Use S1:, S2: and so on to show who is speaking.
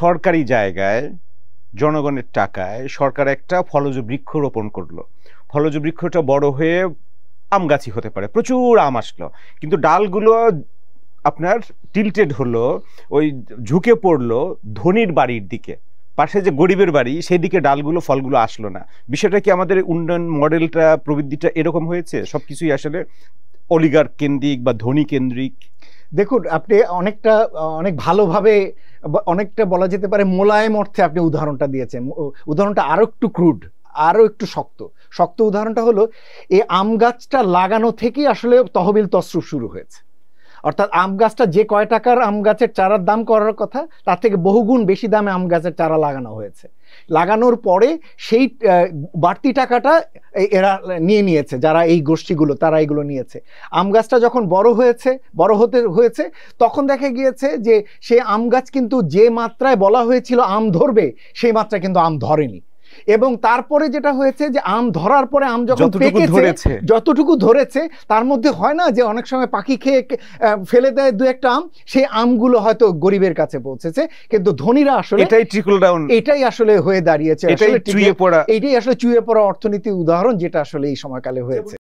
S1: সরকারি জায়গায় জনগণের টাকায় সরকার একটা ফলজ বৃক্ষ রোপণ করলো, ফলজ বৃক্ষটা বড় হয়ে আম গাছই হতে পারে, প্রচুর আম আসলো, কিন্তু ডালগুলো আপনার টিল্টেড হলো, ওই ঝুঁকে পড়লো ধনীর বাড়ির দিকে, পাশে যে গরিবের বাড়ি সেদিকে ডালগুলো ফলগুলো আসলো না। বিষয়টা কি আমাদের উন্নয়ন মডেলটা প্রবৃদ্ধিটা এরকম হয়েছে? সবকিছুই আসলে অলিগার কেন্দ্রিক বা ধনী কেন্দ্রিক?
S2: দেখুন, আপনি অনেক ভালোভাবে, অনেকটা বলা যেতে পারে মোলায়েম অর্থে আপনি উদাহরণটা দিয়েছেন। উদাহরণটা আরো একটু ক্রুড, আরো একটু শক্ত উদাহরণটা হলো এই আম গাছটা লাগানো থেকেই আসলে তহবিল তসরুপ শুরু হয়েছে। অর্থাৎ আম গাছটা যে কয় টাকার আম গাছের চারার দাম করার কথা তার থেকে বহুগুণ বেশি দামে আম গাছের চারা লাগানো হয়েছে। লাগানোর পরে সেই বাড়তি টাকাটা এরা নিয়ে নিয়েছে, যারা এই গোষ্ঠীগুলো তারা এগুলো নিয়েছে। আম গাছটা যখন বড় হতে হয়েছে তখন দেখা গিয়েছে যে সেই আম গাছ কিন্তু যে মাত্রায় বলা হয়েছিল আম ধরবে সেই মাত্রায় কিন্তু আম ধরেনি। এবং তারপরে যেটা হয়েছে যে আম ধরার পরে আম যখন পেকেছে, যতটুকু ধরেছে তার মধ্যে হয় না যে অনেক সময় পাখি খেয়ে ফেলে দেয় দু একটা আম, সেই আমগুলো হয়তো গরিবের কাছে পৌঁছেছে, কিন্তু ধনীরা আসলে এটাই আসলে হয়ে দাঁড়িয়েছে, এটাই আসলে চুইয়ে পড়া অর্থনীতির উদাহরণ, যেটা আসলে এই সময়কালে হয়েছে।